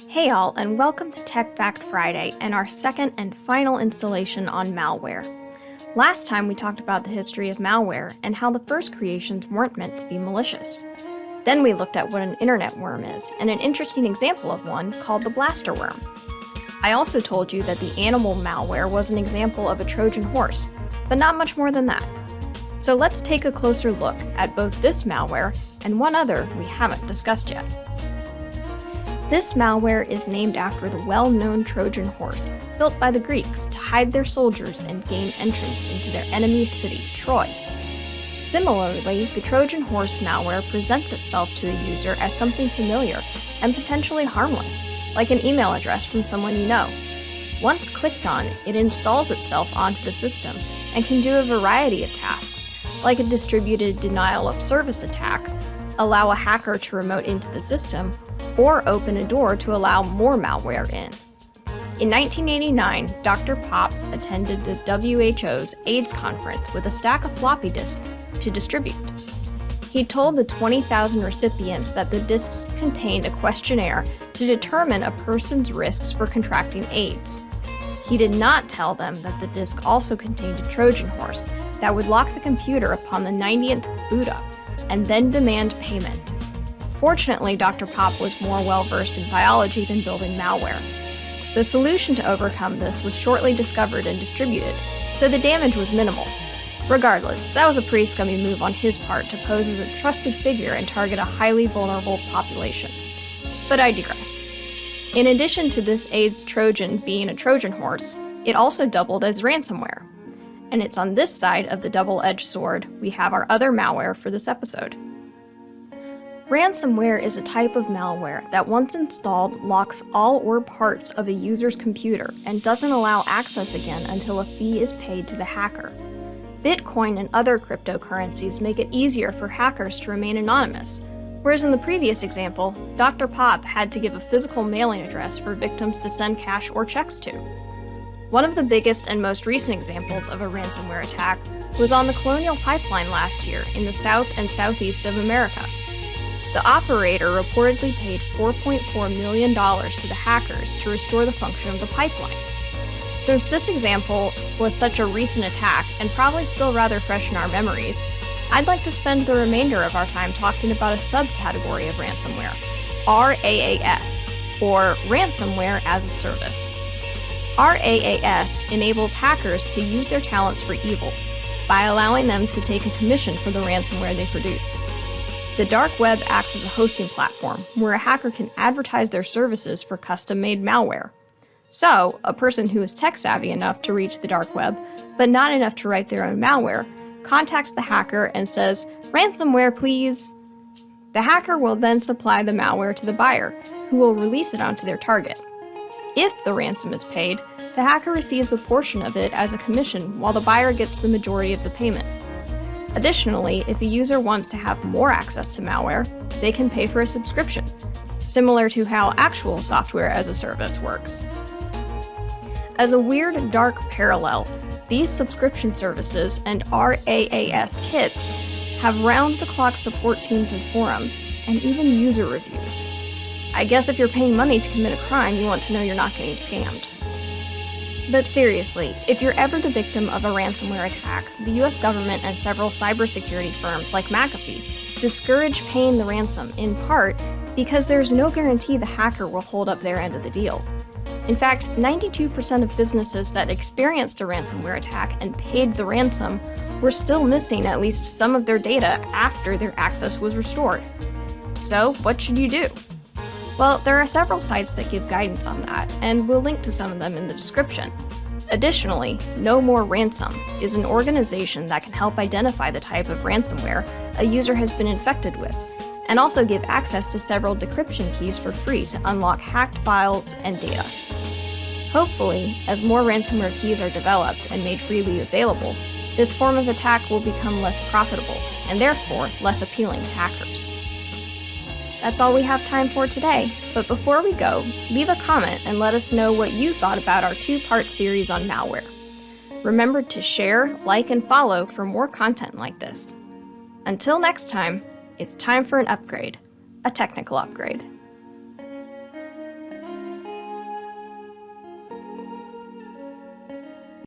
Hey all, and welcome to Tech Fact Friday and our second and final installation on malware. Last time we talked about the history of malware and how the first creations weren't meant to be malicious. Then we looked at what an internet worm is, and an interesting example of one called the blaster worm. I also told you that the animal malware was an example of a Trojan horse, but not much more than that. So let's take a closer look at both this malware and one other we haven't discussed yet. This malware is named after the well-known Trojan Horse, built by the Greeks to hide their soldiers and gain entrance into their enemy's city, Troy. Similarly, the Trojan Horse malware presents itself to a user as something familiar and potentially harmless, like an email address from someone you know. Once clicked on, it installs itself onto the system and can do a variety of tasks, like a distributed denial of service attack, allow a hacker to remote into the system, or open a door to allow more malware in. In 1989, Dr. Pop attended the WHO's AIDS conference with a stack of floppy disks to distribute. He told the 20,000 recipients that the disks contained a questionnaire to determine a person's risks for contracting AIDS. He did not tell them that the disk also contained a Trojan horse that would lock the computer upon the 90th boot up and then demand payment. Fortunately, Dr. Pop was more well-versed in biology than building malware. The solution to overcome this was shortly discovered and distributed, so the damage was minimal. Regardless, that was a pretty scummy move on his part to pose as a trusted figure and target a highly vulnerable population. But I digress. In addition to this AIDS Trojan being a Trojan horse, it also doubled as ransomware. And it's on this side of the double-edged sword we have our other malware for this episode. Ransomware is a type of malware that once installed locks all or parts of a user's computer and doesn't allow access again until a fee is paid to the hacker. Bitcoin and other cryptocurrencies make it easier for hackers to remain anonymous, whereas in the previous example, Dr. Pop had to give a physical mailing address for victims to send cash or checks to. One of the biggest and most recent examples of a ransomware attack was on the Colonial Pipeline last year in the South and Southeast of America. The operator reportedly paid $4.4 million to the hackers to restore the function of the pipeline. Since this example was such a recent attack and probably still rather fresh in our memories, I'd like to spend the remainder of our time talking about a subcategory of ransomware, RAAS, or Ransomware as a Service. RAAS enables hackers to use their talents for evil by allowing them to take a commission for the ransomware they produce. The dark web acts as a hosting platform where a hacker can advertise their services for custom-made malware. So, a person who is tech-savvy enough to reach the dark web, but not enough to write their own malware, contacts the hacker and says, "Ransomware, please." The hacker will then supply the malware to the buyer, who will release it onto their target. If the ransom is paid, the hacker receives a portion of it as a commission while the buyer gets the majority of the payment. Additionally, if a user wants to have more access to malware, they can pay for a subscription, similar to how actual software as a service works. As a weird, dark parallel, these subscription services and RAAS kits have round-the-clock support teams and forums, and even user reviews. I guess if you're paying money to commit a crime, you want to know you're not getting scammed. But seriously, if you're ever the victim of a ransomware attack, the US government and several cybersecurity firms like McAfee discourage paying the ransom, in part because there's no guarantee the hacker will hold up their end of the deal. In fact, 92% of businesses that experienced a ransomware attack and paid the ransom were still missing at least some of their data after their access was restored. So, what should you do? Well, there are several sites that give guidance on that, and we'll link to some of them in the description. Additionally, No More Ransom is an organization that can help identify the type of ransomware a user has been infected with, and also give access to several decryption keys for free to unlock hacked files and data. Hopefully, as more ransomware keys are developed and made freely available, this form of attack will become less profitable, and therefore less appealing to hackers. That's all we have time for today, but before we go, leave a comment and let us know what you thought about our two-part series on malware. Remember to share, like, and follow for more content like this. Until next time, it's time for an upgrade, a technical upgrade.